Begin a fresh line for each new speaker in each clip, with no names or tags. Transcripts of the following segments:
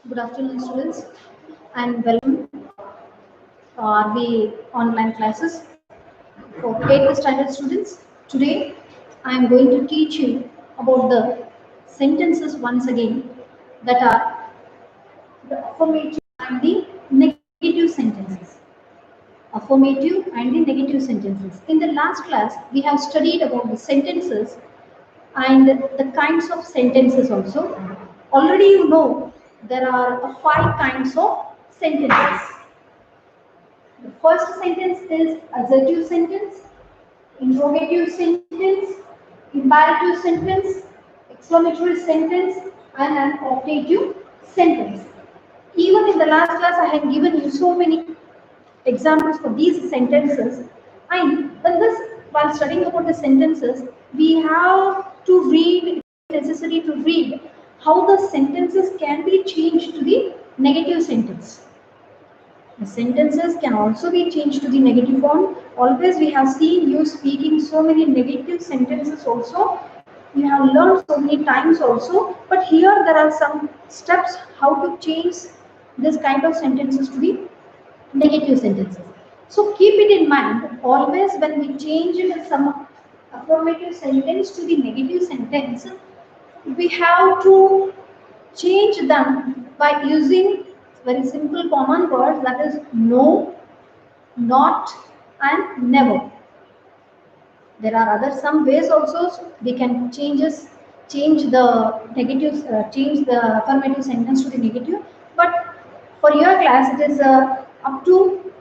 Good afternoon, students, and welcome to RB online classes for 8th standard students. Today, I am going to teach you about the sentences once again that are the affirmative and the negative sentences. Affirmative and the negative sentences. In the last class, we have studied about the sentences and the kinds of sentences also. Already you know there are five kinds of sentences. The first sentence is assertive sentence, interrogative sentence, imperative sentence, exclamatory sentence, and an optative sentence. Even in the last class, I had given you so many examples for these sentences. And while studying about the sentences, we have to read, it's necessary to read how the sentences can be changed to the negative sentence. The sentences can also be changed to the negative form. Always we have seen you speaking so many negative sentences also. You have learned so many times also. But here there are some steps how to change this kind of sentences to the negative sentences. So keep it in mind always when we change some affirmative sentence to the negative sentence, we have to change them by using very simple common words, that is no, not, and never. There are other some ways also we can change the negative change the affirmative sentence to the negative. But for your class, it is up to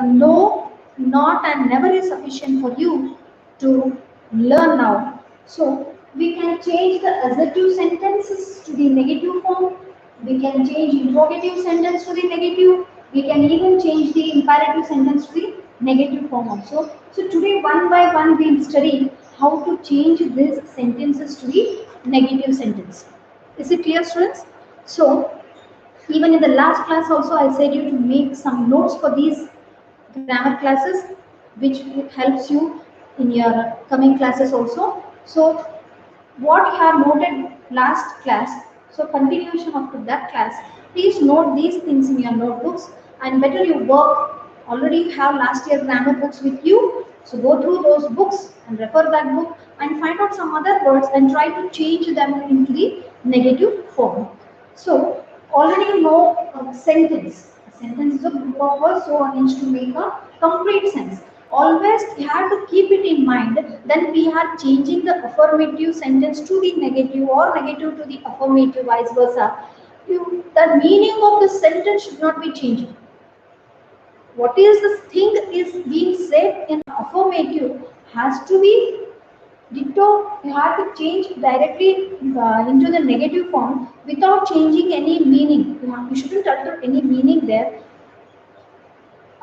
no, not, and never is sufficient for you to learn now. So we can change the assertive sentences to the negative form. We can change interrogative sentence to the negative. We can even change the imperative sentence to the negative form also. So today, one by one, we'll study how to change these sentences to the negative sentence. Is it clear, students? So even in the last class also, I said you to make some notes for these grammar classes, which helps you in your coming classes also. So what you have noted last class, so continuation of that class, please note these things in your notebooks, and better you work. Already you have last year grammar books with you, so go through those books and refer that book and find out some other words and try to change them into the negative form. So already you know a sentence. A sentence is a group of words so arranged to make a complete sense. Always you have to keep it in mind. Then we are changing the affirmative sentence to the negative or negative to the affirmative, vice versa. The meaning of the sentence should not be changing. What is the thing is being said in affirmative has to be ditto. You have to change directly into the negative form without changing any meaning. You shouldn't alter any meaning there.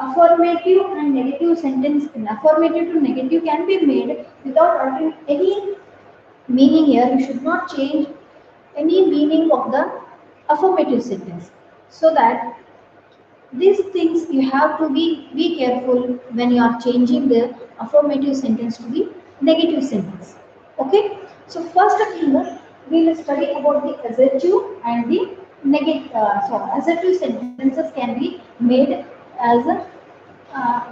Affirmative and negative sentence, affirmative to negative can be made without altering any meaning here. You should not change any meaning of the affirmative sentence. So that these things you have to be careful when you are changing the affirmative sentence to the negative sentence. Okay. So first thing we will study about the assertive and the negative. Assertive sentences can be made as a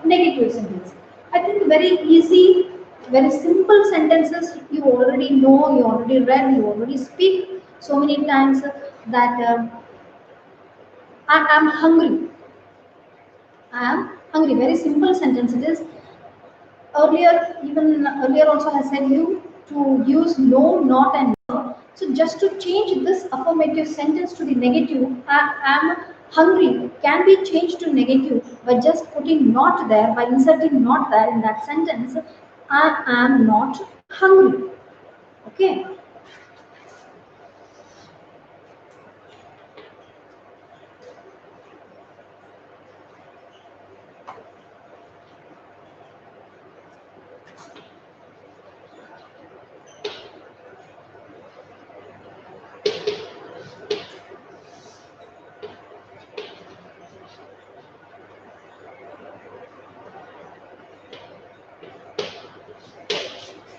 negative sentence. I think very easy, very simple sentences you already know, you already read, you already speak so many times that I am hungry. I am hungry. Very simple sentence it is. Earlier also I said you to use no, not, and never. So just to change this affirmative sentence to the negative, I am hungry can be changed to negative by just putting not there, by inserting not there in that sentence. I am not hungry. Okay.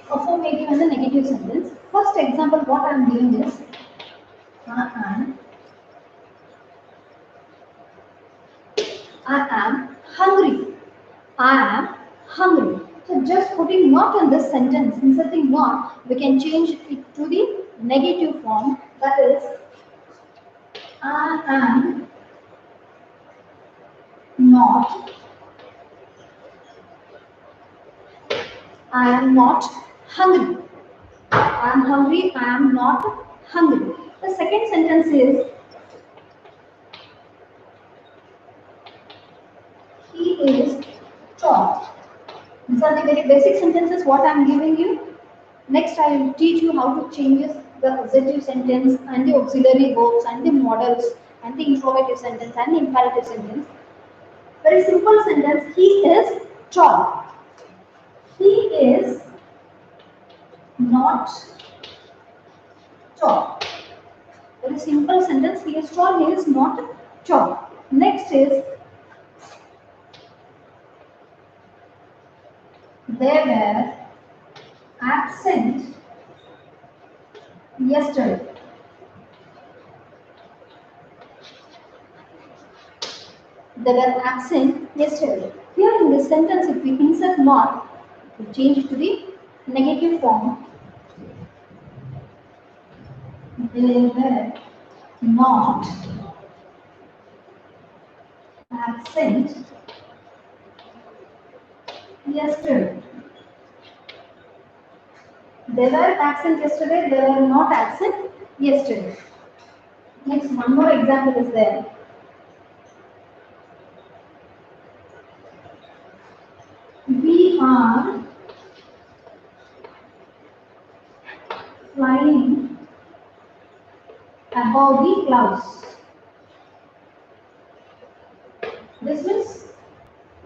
Affirmative and the negative sentence. First example, what I am doing is I am I am hungry. I am hungry. So just putting not in this sentence, inserting not, we can change it to the negative form. That is, I am not. I am not hungry. I am hungry. I am not hungry. The second sentence is he is tall. These are the very basic sentences what I am giving you. Next, I will teach you how to change the adjective sentence and the auxiliary verbs and the modals and the interrogative sentence and the imperative sentence. Very simple sentence. He is tall. He is not tall. Very simple sentence. He is tall. He is not tall. Next is they were absent yesterday. They were absent yesterday. Here in this sentence, if we insert not, we change it to the negative form. They were not absent yesterday. They were absent yesterday. They were not absent yesterday. Next, one more example is there. We are flying above the clouds. This means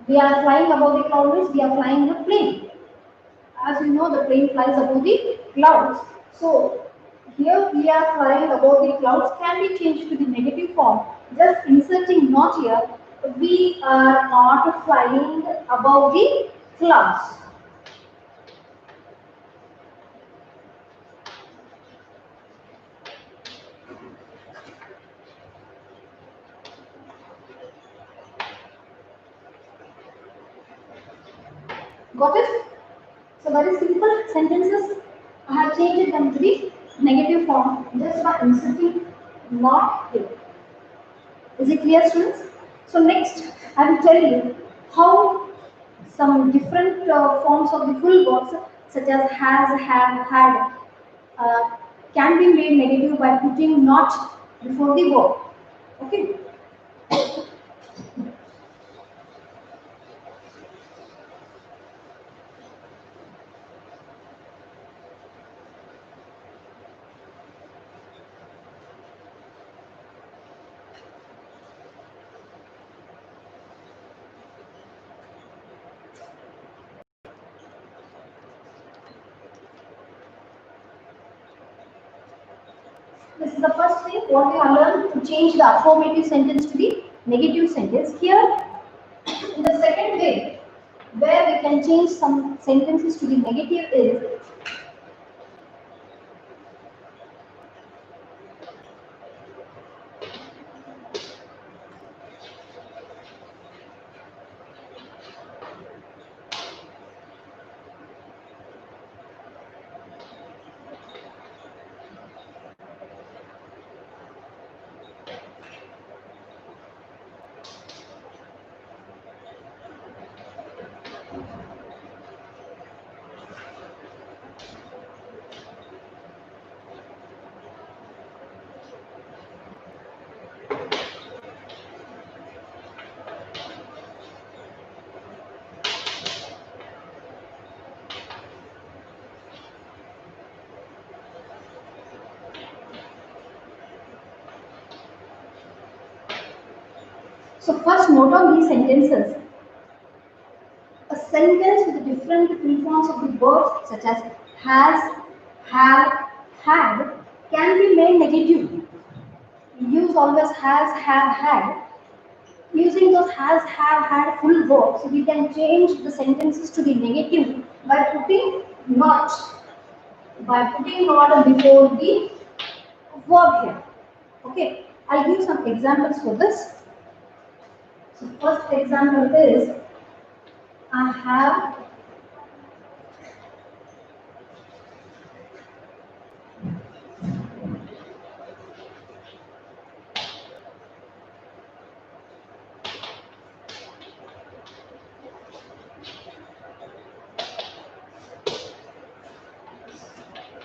we are flying above the cloud means we are flying a plane. As you know, the plane flies above the clouds. So here we are flying above the clouds can be changed to the negative form. Just inserting not here, we are not flying above the clouds. Got it? So very simple sentences. I have changed them to the negative form just by inserting not here. Is it clear, students? So next, I will tell you how some different forms of the full verbs such as has, have, had uh, can be made negative by putting not before the verb. Okay. This is the first thing what we have learned to change the affirmative sentence to the negative sentence. Here, in the second way, where we can change some sentences to the negative is so first note on these sentences. A sentence with different pre-forms of the verbs such as has, have, had can be made negative. Use always has, have, had. Using those has, have, had full verbs, we can change the sentences to the negative by putting not. By putting not before the verb here. Okay, I'll give some examples for this. So first example is I have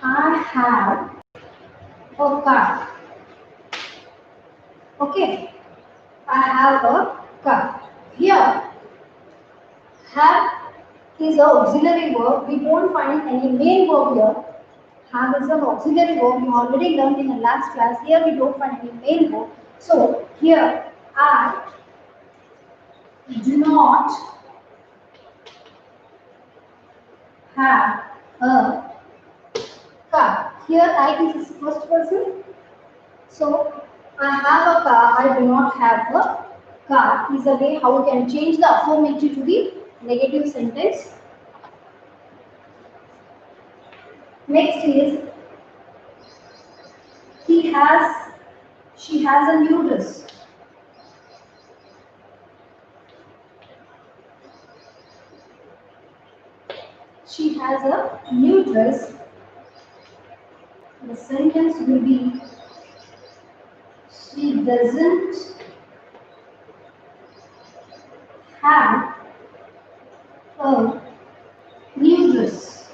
I have a car. Okay, I have a car. Here, have is an auxiliary verb. We won't find any main verb here. Have is an auxiliary verb. We already learned in the last class. Here we don't find any main verb. So here I do not have a car. Here I is first person. So I have a car. I do not have a car. Is a way how we can change the affirmative to the negative sentence. Next is he has. She has a new dress. She has a new dress. The sentence will be she doesn't have a new dress.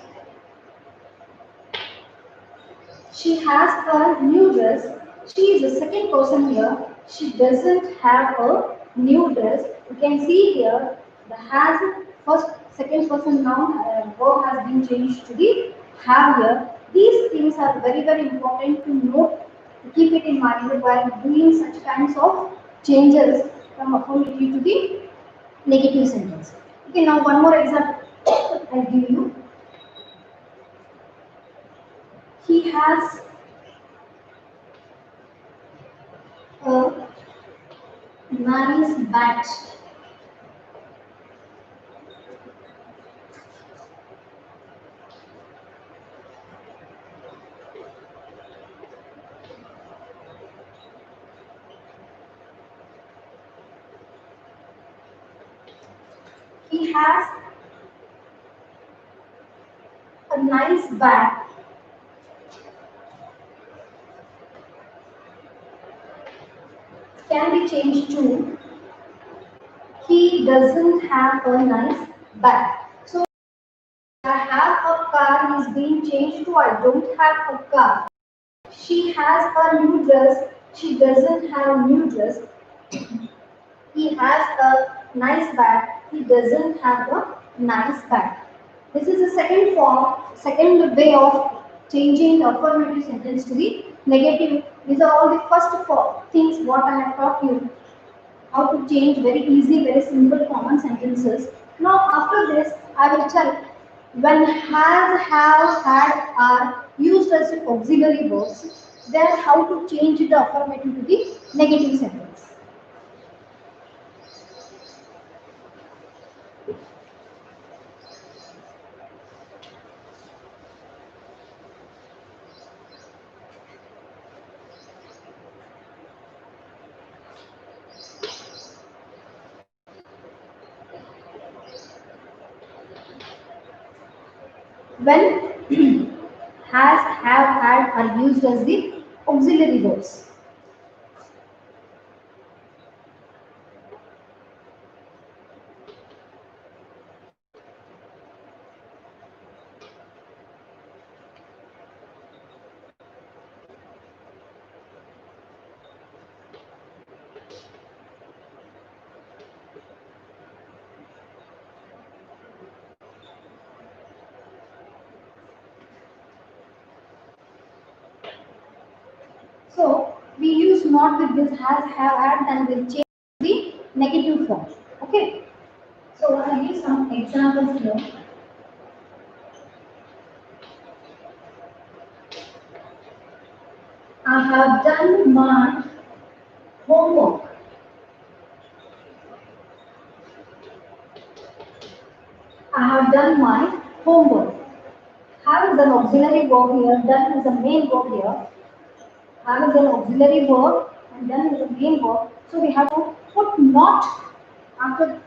She has a new dress. She is the second person here. She doesn't have a new dress. You can see here the has first second person noun verb has been changed to the have here. These things are very important to note, to keep it in mind while doing such kinds of changes from affirmative to the negative sentence. Okay, now one more example I'll give you. He has a nice bat. He has a nice bat. Can be changed to he doesn't have a nice bat. So I have a car is being changed to I don't have a car. She has a new dress. She doesn't have new dress. He has a nice bag. He doesn't have a nice bag. This is the second form, second way of changing the affirmative sentence to the negative. These are all the first four things what I have taught you. How to change very easy, very simple common sentences. Now after this, I will tell when has, have, had are used as auxiliary verbs, then how to change the affirmative to the negative sentence. When has, have, had are used as the auxiliary verbs. So we use not with this has, have, had, and will change the negative form. Okay. So I give some examples here. I have done my homework. I have done my homework. Have is an auxiliary verb here. Done is a main verb here. Have is an auxiliary verb and done is a main verb. So we have to put not after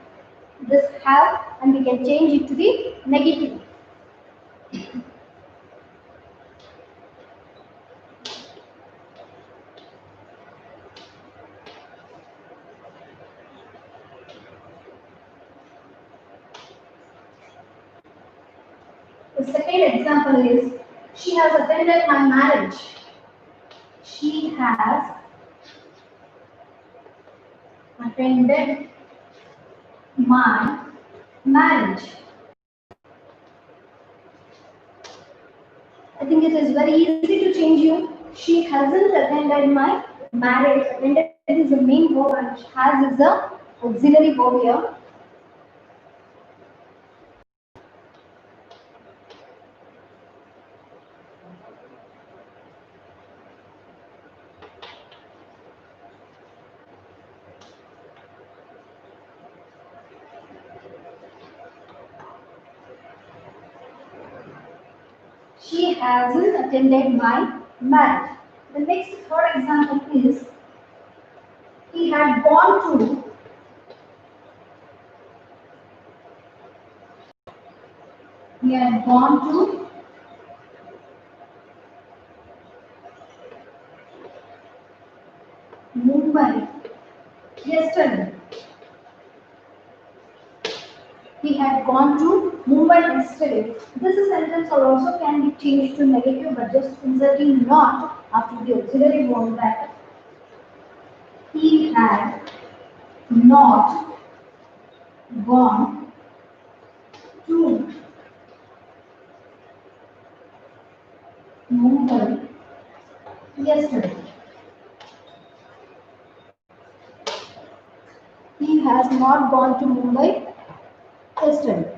this have, and we can change it to the negative. The second example is she has attended my marriage. She has attended my marriage. I think it is very easy to change you. She hasn't attended my marriage. Attended is the main verb and has is the auxiliary verb here. She hasn't attended my marriage. The next third example is he had gone to he had gone to Mumbai yesterday. He had gone to Mumbai yesterday. This sentence also can be changed to negative, but just inserting not after the auxiliary verb that he had not gone to Mumbai yesterday. He has not gone to Mumbai yesterday.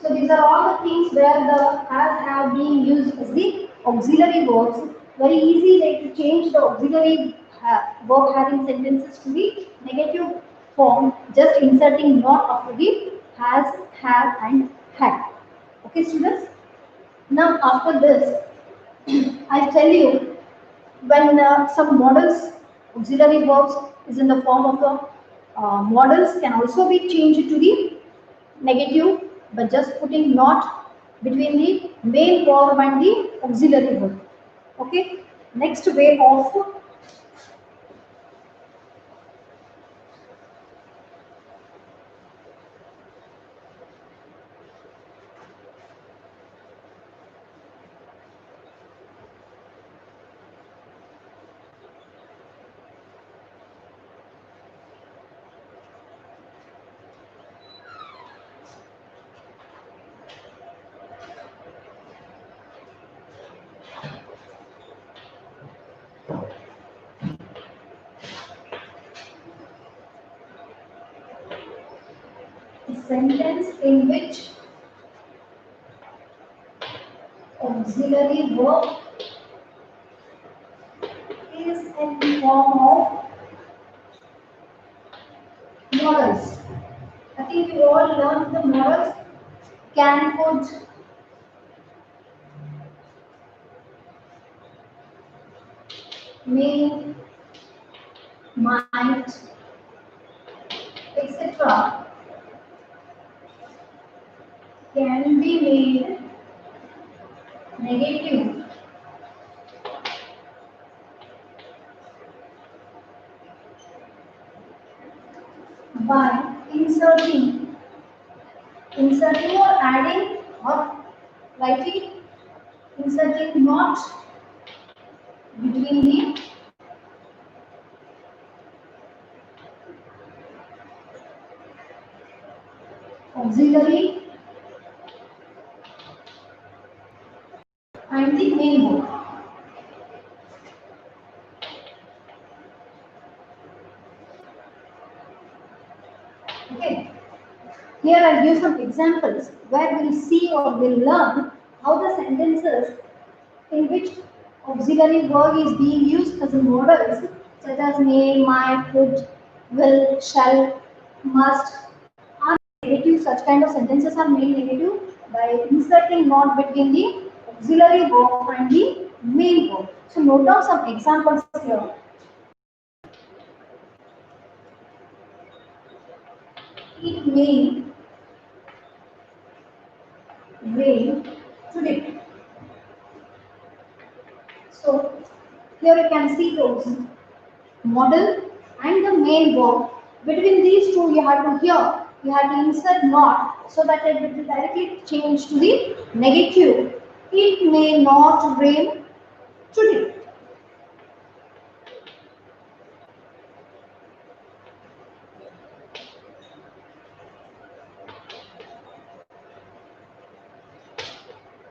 So these are all the things where the have been used as the auxiliary verbs. Very easy way to change the auxiliary verb having sentences to the negative form, just inserting not after the has, have and had. Okay students? Now after this, I'll tell you when some models, auxiliary verbs is in the form of the models can also be changed to the negative, but just putting not between the main verb and the auxiliary verb. Okay. Next way of a sentence in which auxiliary verb is in the form of models. I think you all learned the models. Can, could, may, might, etc. can be made negative by inserting or adding or writing, inserting not between the auxiliary and the main verb. Okay. Here I'll give some examples where we'll see or we'll learn how the sentences in which auxiliary verb is being used as a models such as may, might, could, will, shall, must are negative. Such kind of sentences are made negative by inserting not between the auxiliary verb and the main verb. So note down some examples here. It may rain today. So here you can see those modal and the main verb. Between these two, you have to here, you have to insert not so that it will directly change to the negative. It may not rain today.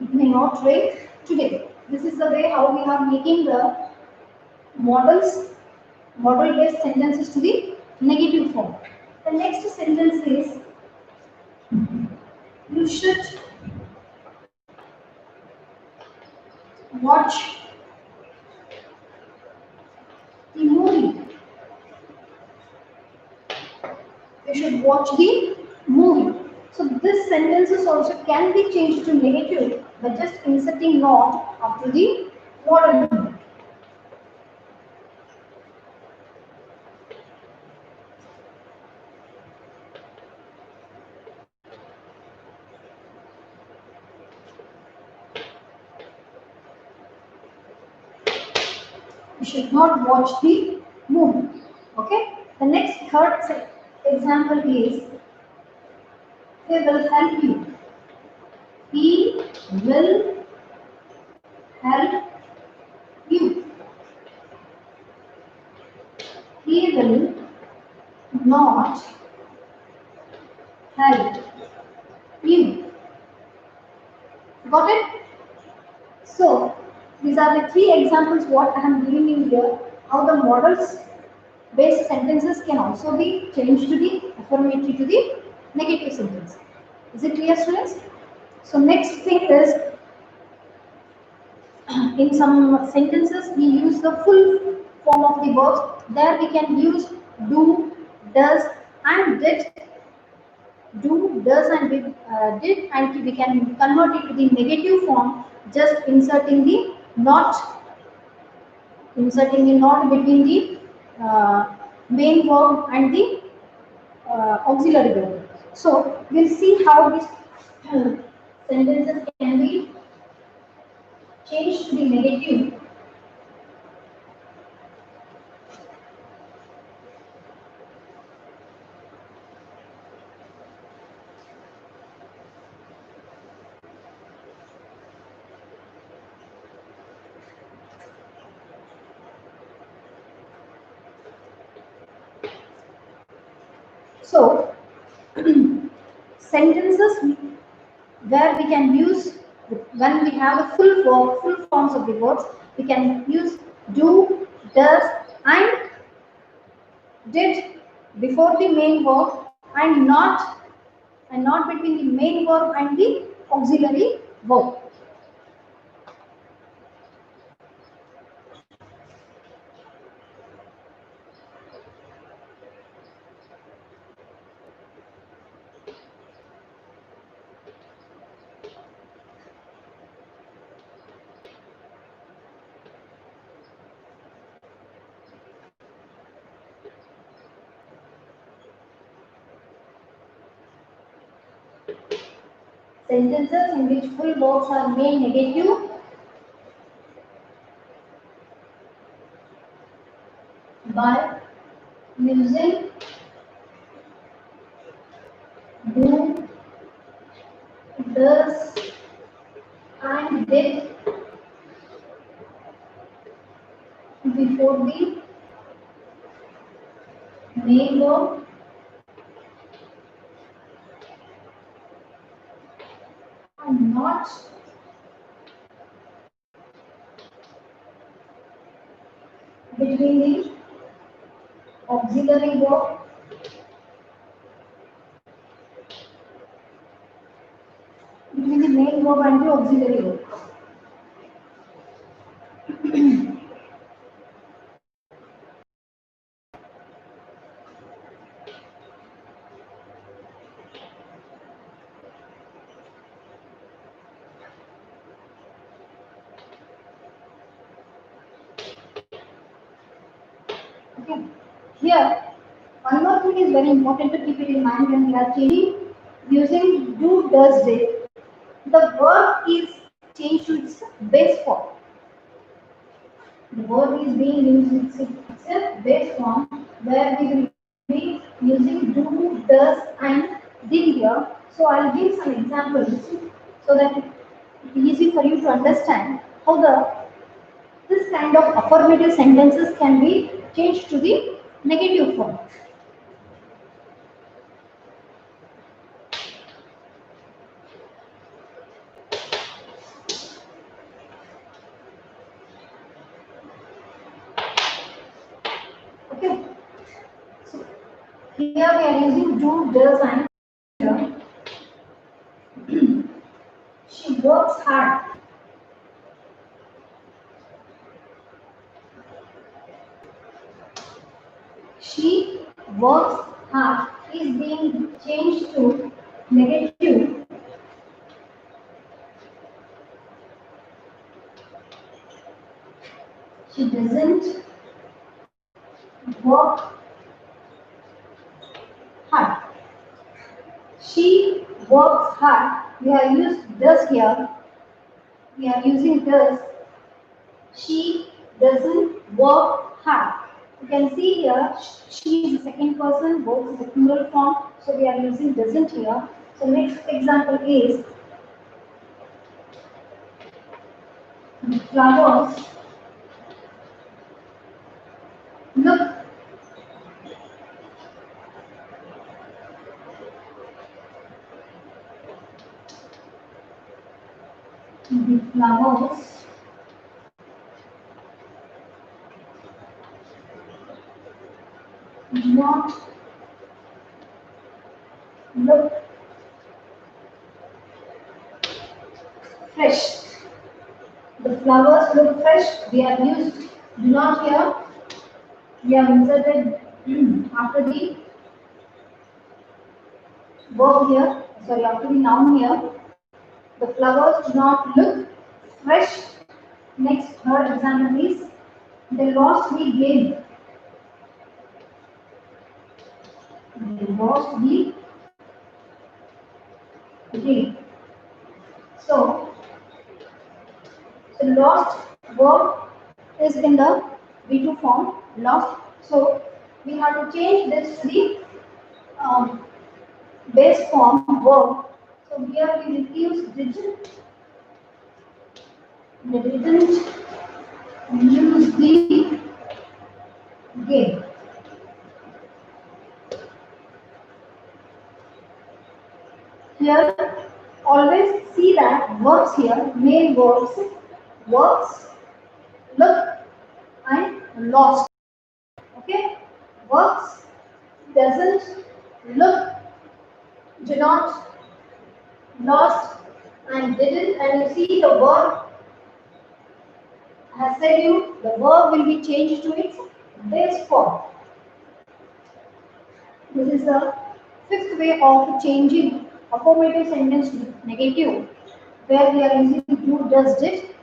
It may not rain today. This is the way how we are making the models, model-based sentences to the negative form. The next sentence is you should watch the movie. You should watch the movie. So this sentences also can be changed to negative by just inserting not after the modal. You should not watch the movie. Okay. The next third example is he will help you. He will help you. He will not help you. Got it? So these are the three examples what I am giving you here. How the models based sentences can also be changed to the affirmative to the negative sentence. Is it clear, students? So next thing is in some sentences we use the full form of the verbs. There we can use do, does, and did. Do, does, and did, and we can convert it to the negative form just inserting the not between the main verb and the auxiliary verb. So we'll see how these sentences can be changed to the negative. So sentences where we can use when we have a full forms of the verbs, we can use do, does, and did before the main verb and not between the main verb and the auxiliary verb. Sentences in which full verbs are made negative by using do, does, and did before the main verb and not between the auxiliary verb between the main verb and the auxiliary verb. Okay. Here One more thing is very important to keep it in mind when we are changing using do, does, did. The verb is changed to its base form. The verb is being used in its base form where we will be using do, does, and did here. So I'll give some examples so that it's easy for you to understand how this kind of affirmative sentences can be changed to the negative form. Okay. So here we are using do, does, and here. She works hard. She works hard is being changed to negative. She doesn't work hard. She works hard. We are used does here. We are using does. She doesn't work hard. You can see here, she is the second person, works is the plural form, so we are using doesn't here. So next example is the flowers look the flowers do not look fresh. The flowers look fresh. We have used do not here. We have inserted after the verb here. Sorry, after the noun here. The flowers do not look fresh. Next, third example is they lost the game. They lost the game. So, the lost verb is in the V2 form, lost. So, we have to change this to the base form verb. So, here we will use didn't. They didn't use the game. Here, always see that verbs here, main verbs, works, look, and lost. Okay? Works, doesn't, look, do not, lost, and didn't. And you see the verb has said you, the verb will be changed to its base form. This is the fifth way of changing affirmative sentence to negative, where we are using do, does, did,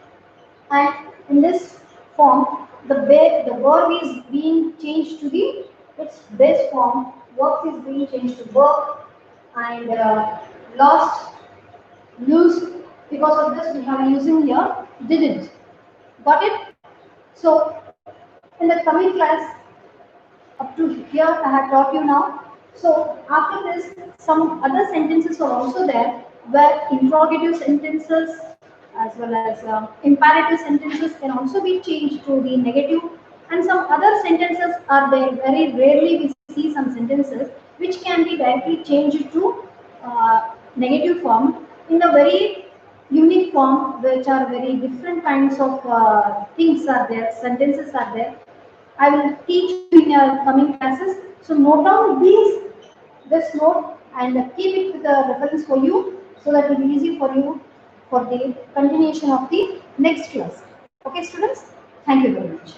and in this form, the verb is being changed to the its base form. Work is being changed to work, and lost, lose. Because of this, we are using here didn't. Got it? So, in the coming class, up to here I have taught you now. So after this, some other sentences are also there where interrogative sentences as well as imperative sentences can also be changed to the negative, and some other sentences are there. Very rarely we see some sentences which can be directly changed to negative form in a very unique form, which are very different kinds of things are there, sentences are there. I will teach you in your coming classes. So note down this note and keep it with a reference for you so that it will be easy for you for the continuation of the next class. Okay, students? Thank you very much.